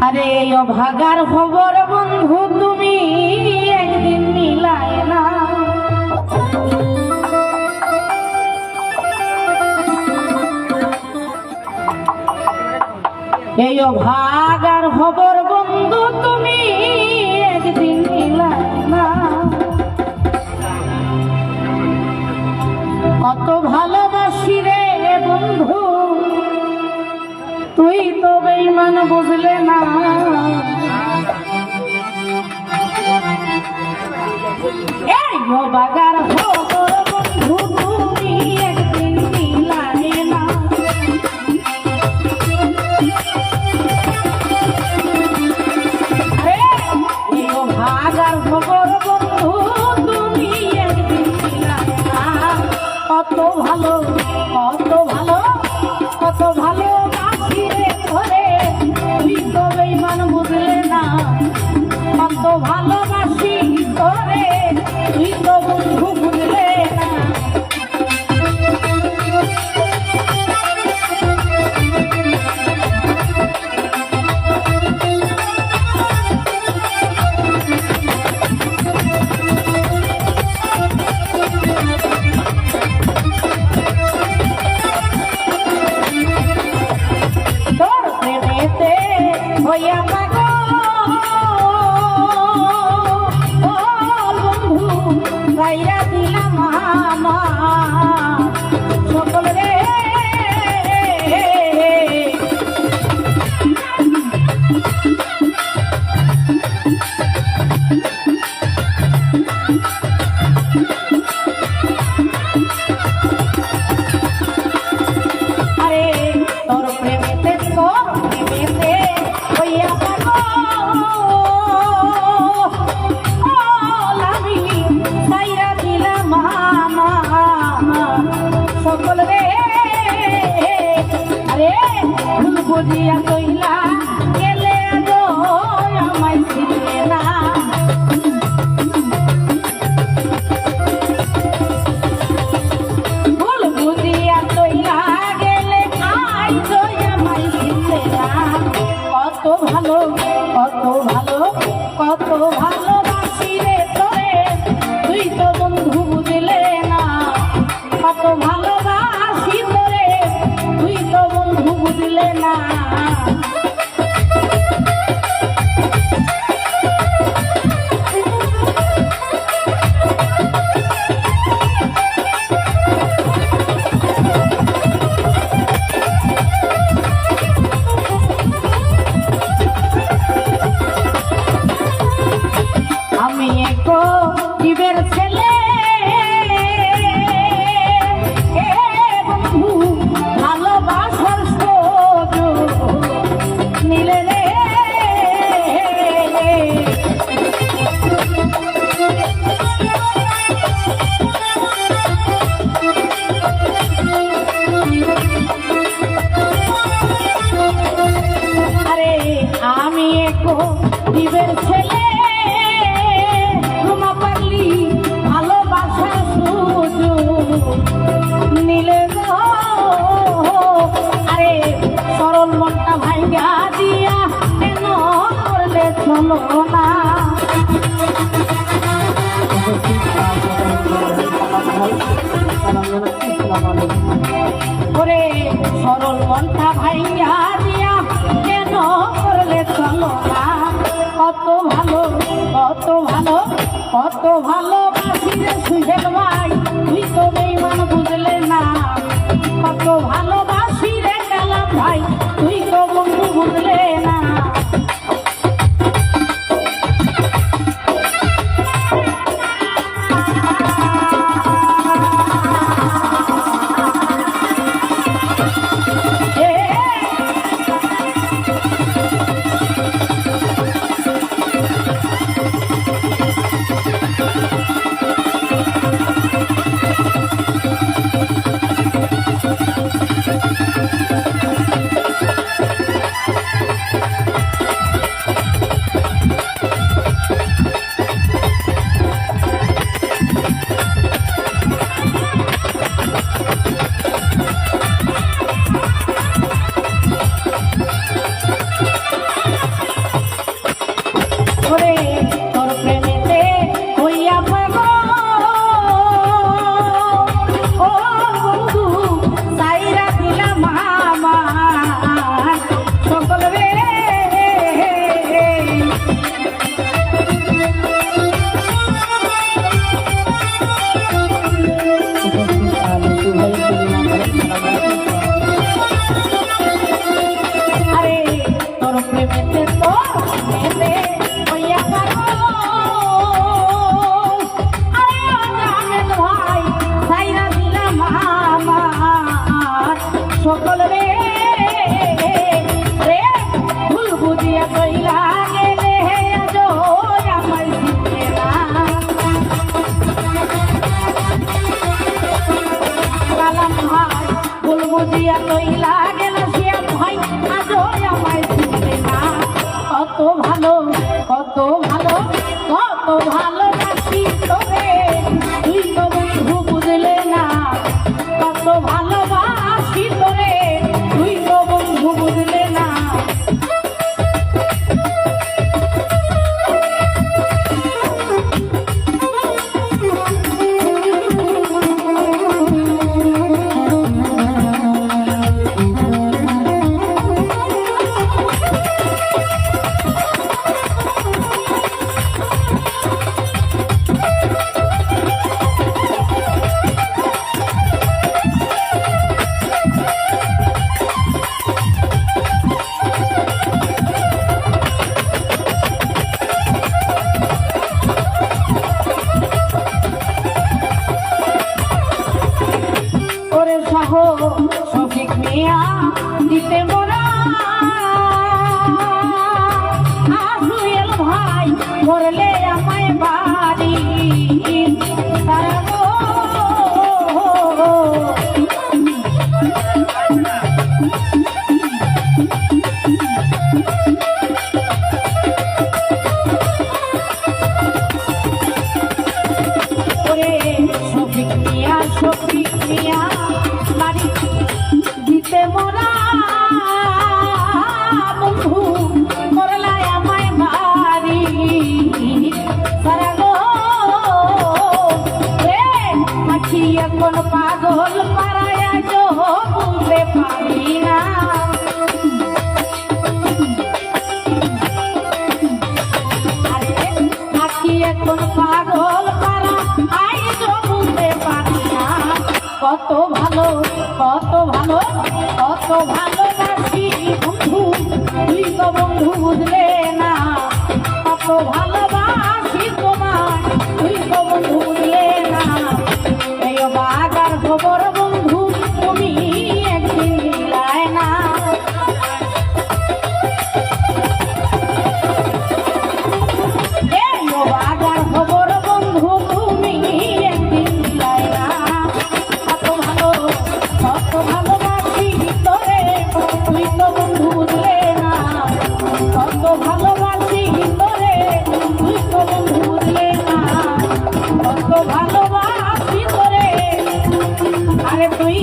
আরে ও ভাগার খবর বন্ধু তুমি একদিন মিলায় না, এই ও ভাগার খবর বন্ধু তুমি একদিন মিলায় না। কত ভালোবাসি রে বন্ধু তুই তো বেঈমান বুঝলে না, এই ও ভাগার খবর বন্ধু তুমি একদিন মিলায় না। ভাগার খবর বন্ধু তুমি একদিন মিলায় না। কত ভালো কত ভালো কত ভালো বাসি রে ধরে তুই তো বেঈমান বুঝলে না, কত ভালোবাসি ধরে তুই তো বন্ধু বুঝলে না। হইয়া পাগল বন্ধু গাইয়া দিলাম আমার সকল রে, আরে তোর প্রেমেতে হইয়া সকল রে, আরে ভুল বুঝিয়া কইলা গেলে গো আমায় ছিড়ে না, ভুল বুঝিয়া কইলা গেলে আই তো আমায় ছিড়ে না। কত ভালো কত ভালো কত ভালোবাসি রে তোরে তুই তো বন্ধু বুঝলে না, কত ভালোবাসি তোরে তুই তো বন্ধু বুঝলে না। আমি এক জীবের ছেলে বন্ধু ভালোবাসার নিলে রে, আরে আমি এক জীবের ছেলে ভালোবাসা নিলে গো, আরে সরল মনটা ভাঙ্গা দিয়া কেন করলে চলো না, ওরে সরল মনটা ভাঙ্গা দিয়া কেন করলে চলো না। কত ভালো কত ভালো কত ভালোবাসি রে সুহেল ভাই তুই তো বেঈমান বুঝলে না, কত ভালোবাসি রে কালাম ভাই তুই তো বন্ধু বুঝলে না। প্রেমেতে তো মেতে হইয়া পাগল আরে জানেন ভাই সাইরা দিলাম আমার সকল রে রে ভুল বুঝিয়া কইলা গেলে আজো আমার শিখে না কালাম ভাই ভুল বুঝিয়া কইলা গেলে সে ভাই আজো আমার শিখে না কত ভালো কত ভালো কত ভালোবাসি তোরে তুই তো বন্ধু বুঝলে না কত ভালোবাসি তোরে তুই তো বন্ধু বুঝলে না শফিক মিয়া দিতে মোরা আসুয়েল ভাই মরলে আমায় বাড়ি তারা গো ওরে শফিক মিয়া বাড়ি দিতে মোরা বন্ধু করলাই আমায় বাড়ি সারা গো রে আখি এখন পাগল পাড়ায় যো বুঝতে পারি না আরে আখি এখন পাগল পাড়া আই যো বুঝতে পারি না কত ভালো কত ভালো কত ভালোবাসি বন্ধু তুই তো বন্ধু বুঝলে না কত ভালোবাসি তোমার তুই তো বন্ধু বুঝলে না এই বাগার খবর বন্ধু তুমি একদিন মিলায় না এই বাগার খবর বন্ধু তুমি একদিন মিলায় না কত ভালোবাসি তোরে তুই তো বন্ধু বুঝলে না কত ভালোবাসি তোরে তুই তো বন্ধু বুঝলে না কত ভালোবাসি তোরে আরে তুই